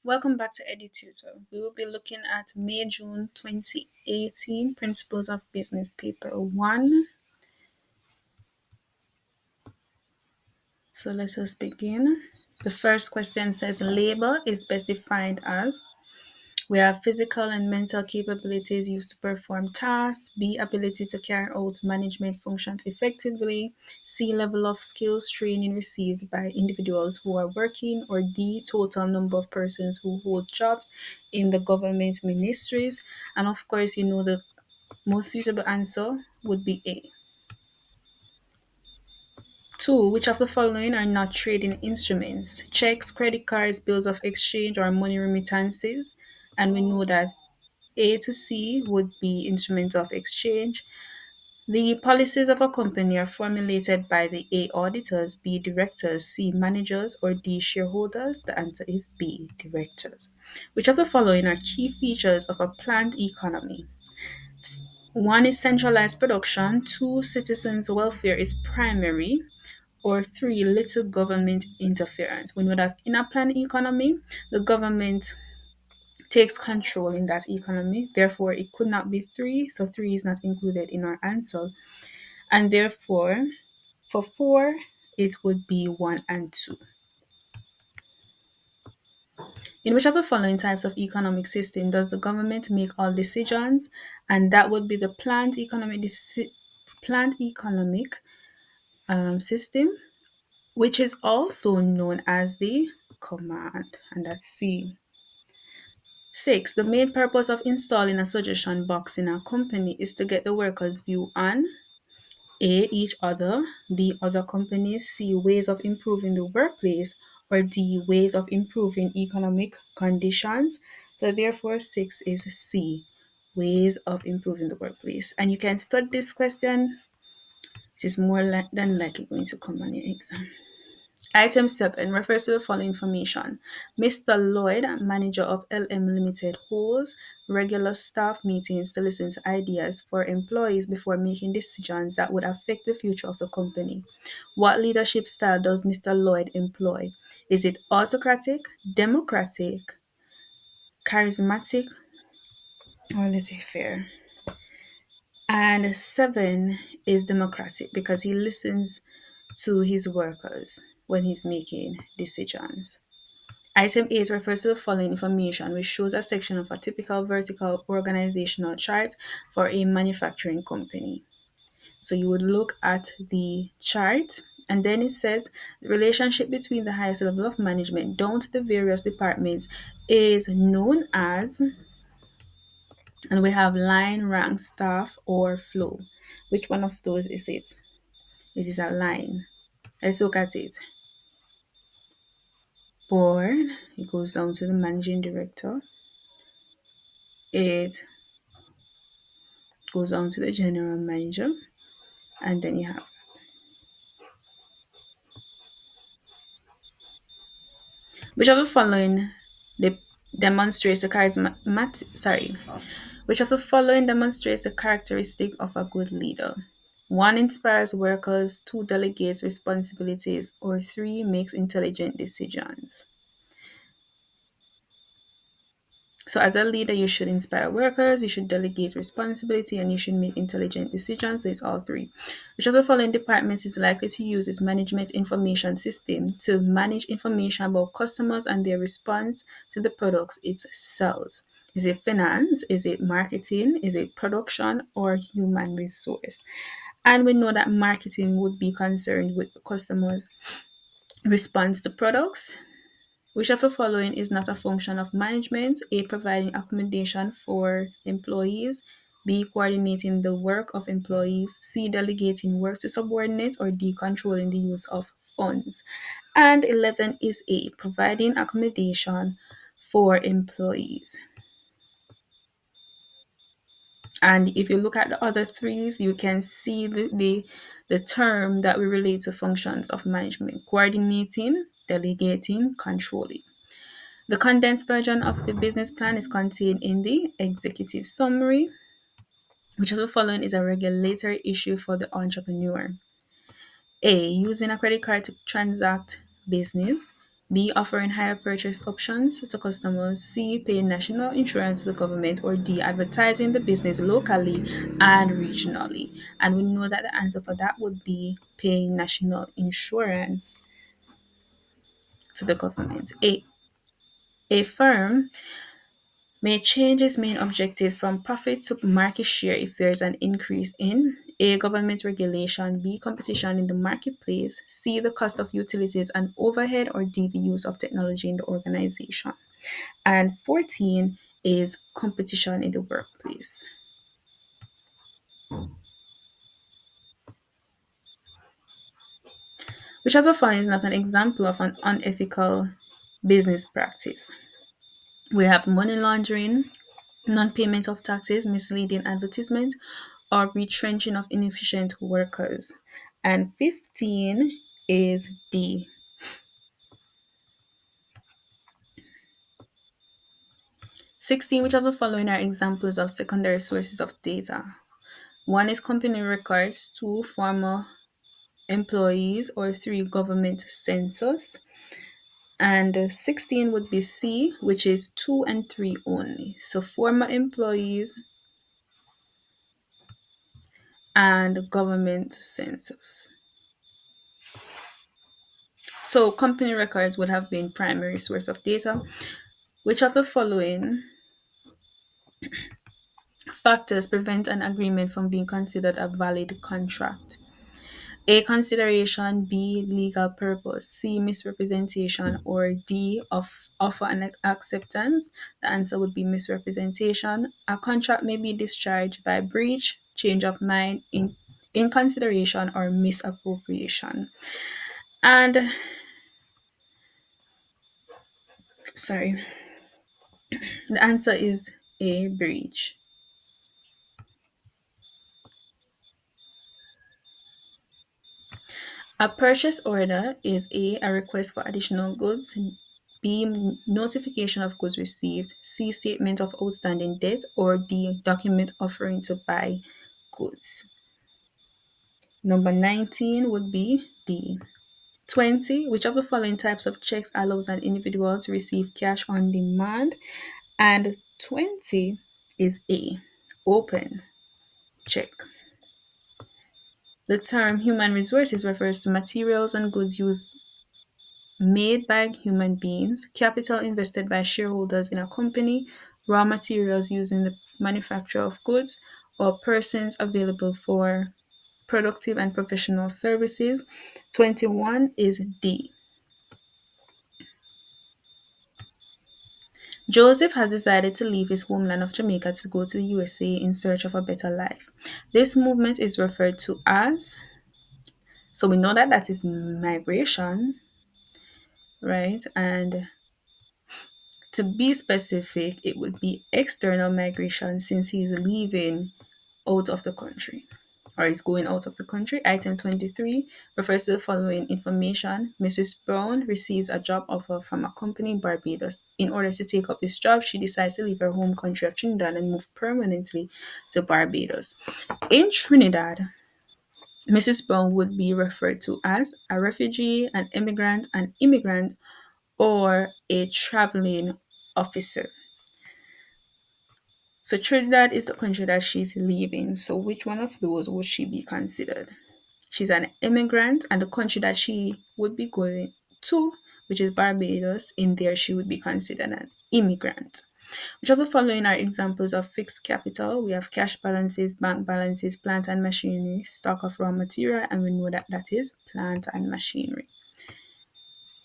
Welcome back to EDU-Tutor. We will be looking at May-June 2018 Principles of Business Paper 1. So let us begin. The first question says labor is best defined as we have physical and mental capabilities used to perform tasks. B, ability to carry out management functions effectively. C, level of skills training received by individuals who are working. Or D, total number of persons who hold jobs in the government ministries. And of course, the most suitable answer would be A. 2. Which of the following are not trading instruments? Checks, credit cards, bills of exchange, or money remittances. And we know that A to C would be instruments of exchange. The policies of a company are formulated by the A auditors, B directors, C managers, or D shareholders. The answer is B directors. Which of the following are key features of a planned economy? 1 is centralized production, 2 citizens' welfare is primary, or 3 little government interference. We know that in a planned economy, the government takes control in that economy. Therefore, it could not be 3, so 3 is not included in our answer. And therefore, for 4, it would be 1 and 2. In which of the following types of economic system does the government make all decisions? And that would be the planned economic system, which is also known as the command, and that's C. 6. The main purpose of installing a suggestion box in a company is to get the workers' view on A. Each other, B. Other companies, C. Ways of improving the workplace, or D. Ways of improving economic conditions. So therefore 6 is C. Ways of improving the workplace. And you can study this question. It is more than likely going to come on your exam. Item 7 refers to the following information. Mr. Lloyd, manager of LM Limited, holds regular staff meetings to listen to ideas for employees before making decisions that would affect the future of the company. What leadership style does Mr. Lloyd employ? Is it autocratic, democratic, charismatic, or laissez-faire? And 7 is democratic because he listens to his workers when he's making decisions. Item 8 refers to the following information, which shows a section of a typical vertical organizational chart for a manufacturing company. So you would look at the chart, and then it says the relationship between the highest level of management down to the various departments is known as, and we have line, rank, staff, or flow. Which one of those is it? It is a line. Let's look at it. Board, it goes down to the managing director. It goes down to the general manager, and then you have which of the following demonstrates the which of the following demonstrates the characteristic of a good leader? 1 inspires workers, 2 delegates responsibilities, or 3 makes intelligent decisions. So as a leader, you should inspire workers, you should delegate responsibility, and you should make intelligent decisions. It's all 3. Which of the following departments is likely to use its management information system to manage information about customers and their response to the products it sells? Is it finance? Is it marketing? Is it production, or human resource? And we know that marketing would be concerned with customers' response to products. Which of the following is not a function of management? A. Providing accommodation for employees. B. Coordinating the work of employees. C. Delegating work to subordinates. Or D. Controlling the use of funds. And 11 is A. Providing accommodation for employees. And if you look at the other 3s, you can see the term that we relate to functions of management: coordinating, delegating, controlling. The condensed version of the business plan is contained in the executive summary. Which of the following is a regulatory issue for the entrepreneur? A. Using a credit card to transact business. B. Offering higher purchase options to customers. C. Paying national insurance to the government. Or D. Advertising the business locally and regionally. And we know that the answer for that would be paying national insurance to the government. A firm may change its main objectives from profit to market share if there is an increase in A. Government regulation, B. Competition in the marketplace, C. The cost of utilities and overhead, or D. The use of technology in the organization. And 14 is competition in the workplace. Which of the following is not an example of an unethical business practice? We have money laundering, non-payment of taxes, misleading advertisement, or retrenching of inefficient workers. And 15 is D. 16, which of the following are examples of secondary sources of data? One is company records, two, former employees, or three, government census. And 16 would be C, which is 2 and 3 only. So former employees and government census. So company records would have been primary source of data. Which of the following factors prevent an agreement from being considered a valid contract? A. Consideration, B. Legal purpose, C. Misrepresentation, or D. Of offer and acceptance. The answer would be misrepresentation. A contract may be discharged by breach, change of mind, inconsideration, or misappropriation. And sorry, the answer is A. Breach. A purchase order is A request for additional goods, B. Notification of goods received, C. Statement of outstanding debt, or D. Document offering to buy goods. Number 19 would be D. 20. Which of the following types of checks allows an individual to receive cash on demand? And 20 is A. Open check. The term human resources refers to materials and goods used made by human beings, capital invested by shareholders in a company, raw materials used in the manufacture of goods, or persons available for productive and professional services. 21 is D. Joseph has decided to leave his homeland of Jamaica to go to the USA in search of a better life. This movement is referred to as, so we know that that is migration, right? And to be specific, it would be external migration since he's leaving out of the country or is going out of the country. Item 23 refers to the following information. Mrs. Brown receives a job offer from a company in Barbados. In order to take up this job, she decides to leave her home country of Trinidad and move permanently to Barbados. In Trinidad, Mrs. Brown would be referred to as a refugee, an immigrant, an immigrant, or a traveling officer. So Trinidad is the country that she's leaving. So which one of those would she be considered? She's an immigrant, and the country that she would be going to, which is Barbados, in there she would be considered an immigrant. Which of the following are examples of fixed capital? We have cash balances, bank balances, plant and machinery, stock of raw material, and we know that that is plant and machinery.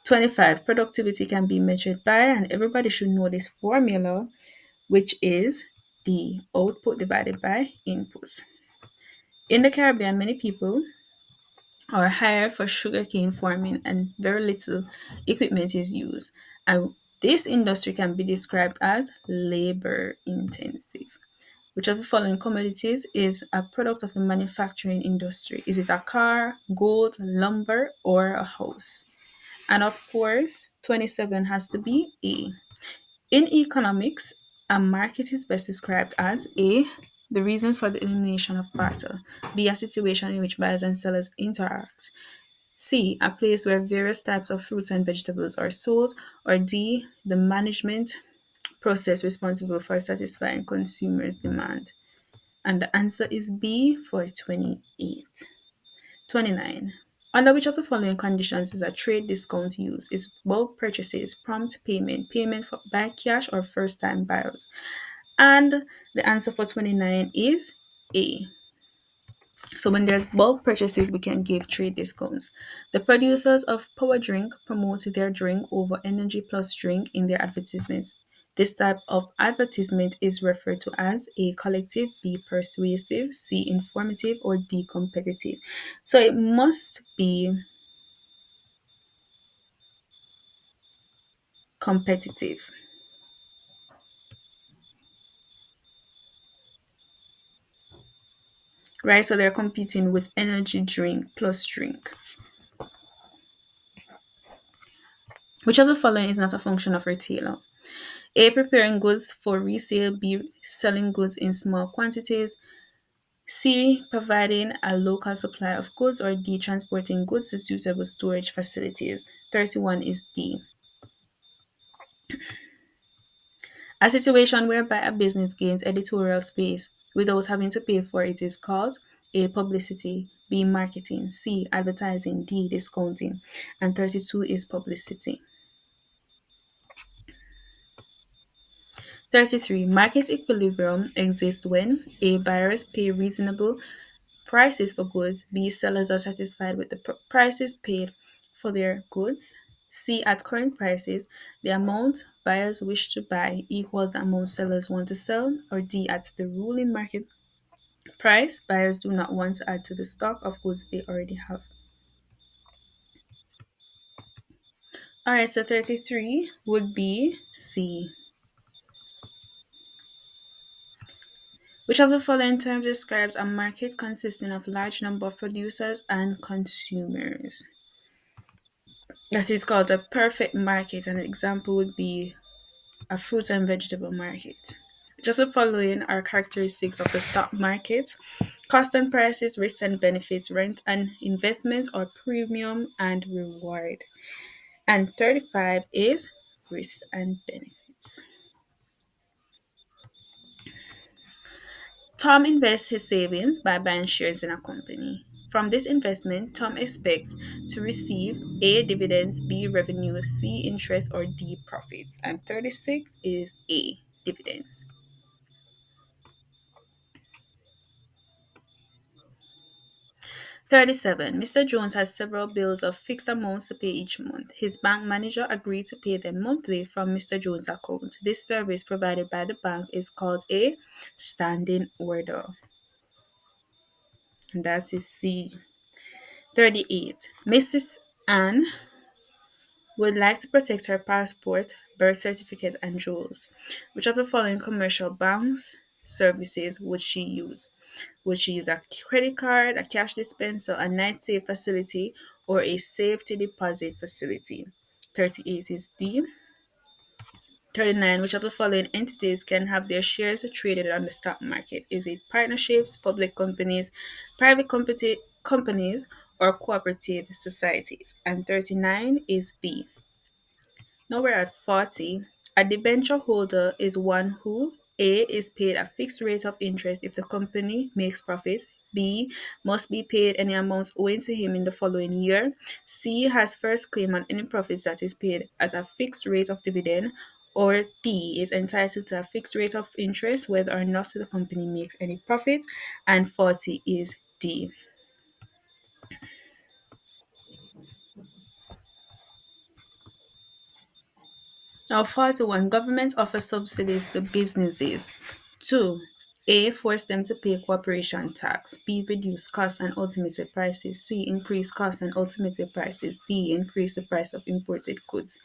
25. Productivity can be measured by, and everybody should know this formula, which is the output divided by input. In the Caribbean, many people are hired for sugarcane farming and very little equipment is used. And this industry can be described as labor intensive. Which of the following commodities is a product of the manufacturing industry? Is it a car, gold, lumber, or a house? And of course, 27 has to be A. In economics, a market is best described as A. The reason for the elimination of barter, B. A situation in which buyers and sellers interact, C. A place where various types of fruits and vegetables are sold. Or D. The management process responsible for satisfying consumers' demand. And the answer is B for 28. 29. Under which of the following conditions is a trade discount used? Is it bulk purchases, prompt payment, payment by cash, or first time buyers? And the answer for 29 is A. So when there's bulk purchases, we can give trade discounts. The producers of power drink promote their drink over energy plus drink in their advertisements. This type of advertisement is referred to as A, collective, B, persuasive, C, informative, or D, competitive. So it must be competitive, right? So they're competing with energy drink plus drink. Which of the following is not a function of retailer? A, preparing goods for resale. B, selling goods in small quantities. C, providing a local supply of goods. Or D, transporting goods to suitable storage facilities. 31 is D. A situation whereby a business gains editorial space without having to pay for it is called A, publicity. B, marketing. C, advertising. D, discounting. And 32 is publicity. 33. Market equilibrium exists when A, buyers pay reasonable prices for goods. B, sellers are satisfied with the prices paid for their goods. C, at current prices, the amount buyers wish to buy equals the amount sellers want to sell. Or D, at the ruling market price, buyers do not want to add to the stock of goods they already have. All right, so 33 would be C. Which of the following terms describes a market consisting of large number of producers and consumers? That is called a perfect market. An example would be a fruit and vegetable market. Which of the following are characteristics of the stock market? Cost and prices, risks and benefits, rent and investment, or premium and reward. And 35 is risks and benefits. Tom invests his savings by buying shares in a company. From this investment, Tom expects to receive A, dividends, B, revenue, C, interest, or D, profits. And 36 is A, dividends. 37. Mr. Jones has several bills of fixed amounts to pay each month. His bank manager agreed to pay them monthly from Mr. Jones' account. This service provided by the bank is called a standing order. And that is C. 38. Mrs. Anne would like to protect her passport, birth certificate, and jewels. Which of the following commercial banks services would she use? Would she use a credit card, a cash dispenser, a night safe facility, or a safety deposit facility? 38 is D. 39. Which of the following entities can have their shares traded on the stock market? Is it partnerships, public companies, private companies, or cooperative societies? And 39 is B. Now we're at 40. A debenture holder is one who A, is paid a fixed rate of interest if the company makes profit. B, must be paid any amounts owing to him in the following year. C, has first claim on any profits that is paid as a fixed rate of dividend. Or D, is entitled to a fixed rate of interest whether or not the company makes any profit. And 40 is D. Now, 41. Government offers subsidies to businesses. 2. A, force them to pay corporation tax. B, reduce costs and ultimate prices. C, increase costs and ultimate prices. D, increase the price of imported goods.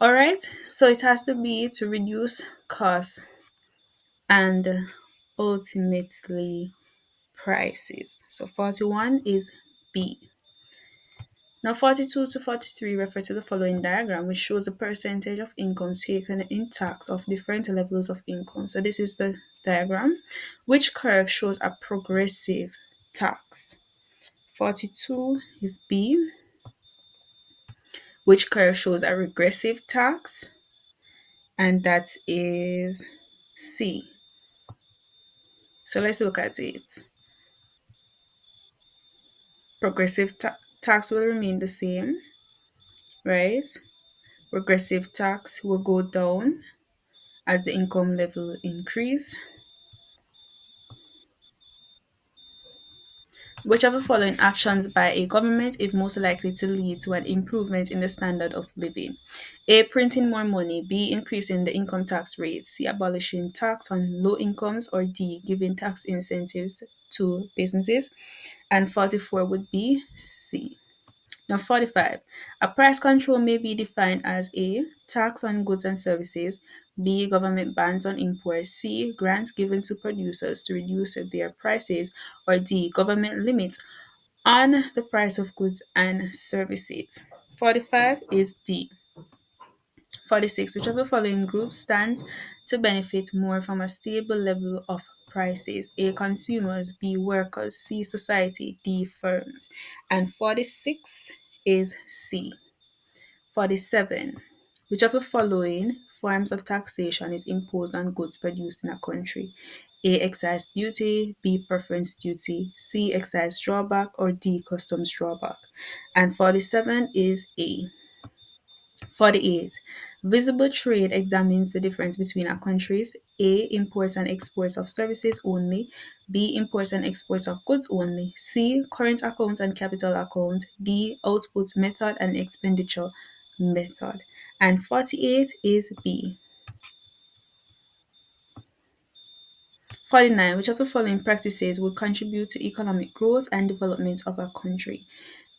All right, so it has to be to reduce costs and ultimately prices. So 41 is B. Now 42 to 43 refer to the following diagram, which shows the percentage of income taken in tax of different levels of income. So this is the diagram, which curve shows a progressive tax. 42 is B. Which curve shows a regressive tax? And that is C. So let's look at it. Progressive tax will remain the same, right? Regressive tax will go down as the income level increase. Which of the following actions by a government is most likely to lead to an improvement in the standard of living? A. Printing more money. B. Increasing the income tax rate. C. Abolishing tax on low incomes. Or D. Giving tax incentives to businesses. And 44 would be C. Now 45. A price control may be defined as A. Tax on goods and services. B. Government bans on imports. C. Grants given to producers to reduce their prices. Or D. Government limits on the price of goods and services. 45 is D. 46. Which of the following groups stands to benefit more from a stable level of prices? A. Consumers. B. Workers. C. Society. D. Firms. And 46 is C. 47. Which of the following forms of taxation is imposed on goods produced in a country? A. Excise duty. B. Preference duty. C. Excise drawback. Or D. Customs drawback. And 47 is A. 48. Visible trade examines the difference between a country's A. Imports and exports of services only. B. Imports and exports of goods only. C. Current account and capital account. D. Output method and expenditure method. And 48 is B. 49. Which of the following practices would contribute to economic growth and development of a country?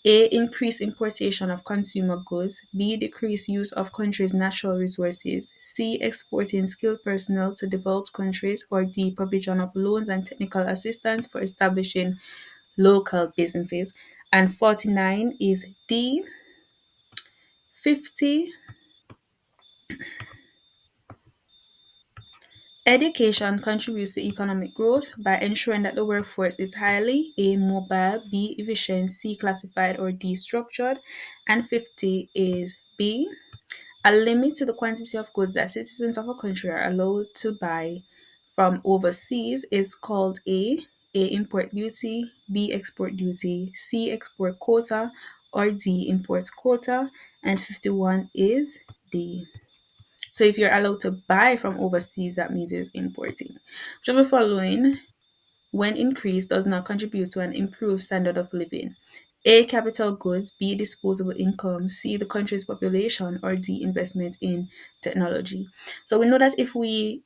A. Increase importation of consumer goods. B. Decrease use of countries' natural resources. C. Exporting skilled personnel to developed countries. Or D. Provision of loans and technical assistance for establishing local businesses. And 49 is D. 50. Education contributes to economic growth by ensuring that the workforce is highly A. Mobile, B. Efficient, C. Classified, or D. Structured. And 50 is B. A limit to the quantity of goods that citizens of a country are allowed to buy from overseas is called A. Import duty, B. Export duty, C. Export quota, or D. Import quota. And 51 is D. So if you're allowed to buy from overseas, that means it's importing. Which of the following, when increased, does not contribute to an improved standard of living? A. Capital goods. B. Disposable income. C. The country's population. Or D. Investment in technology. So we know that if we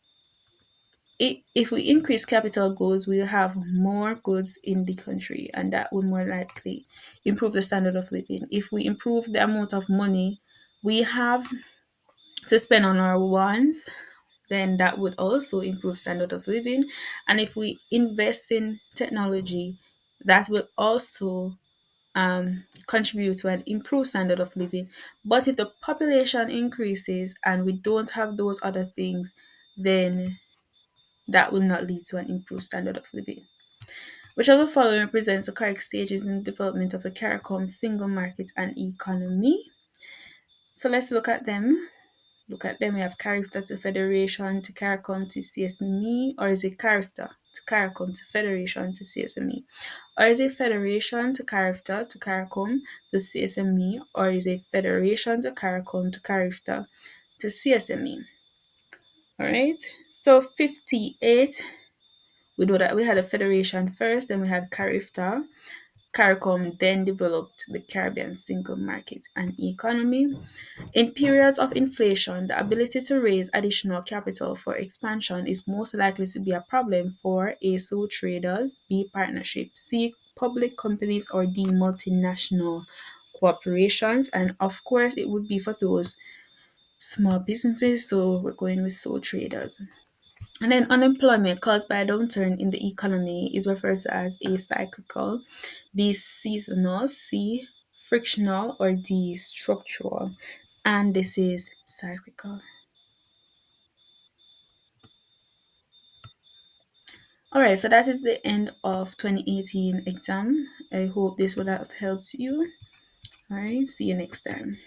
increase capital goods, we'll have more goods in the country, and that will more likely improve the standard of living. If we improve the amount of money we have to spend on our wants, then that would also improve standard of living. And if we invest in technology, that will also contribute to an improved standard of living. But if the population increases and we don't have those other things, then that will not lead to an improved standard of living. Which of the following represents the correct stages in the development of the CARICOM single market and economy? So let's look at them. We have character to federation to CARICOM to CSME, or is it character to CARICOM to federation to CSME? Or is it federation to character to CARICOM to CSME? Or is it federation to CARICOM to character to CSME? Alright, so 58, we know that we had a federation first, then we had CARIFTA. CARICOM then developed the Caribbean single market and economy. In periods of inflation, the ability to raise additional capital for expansion is most likely to be a problem for A. Sole traders, B. Partnerships, C. Public companies, or D. Multinational corporations. And of course, it would be for those small businesses, so we're going with sole traders. And then unemployment caused by a downturn in the economy is referred to as A. Cyclical, B. Seasonal, C. Frictional, or D. Structural. And this is cyclical. Alright, so that is the end of 2018 exam. I hope this would have helped you. All right, see you next time.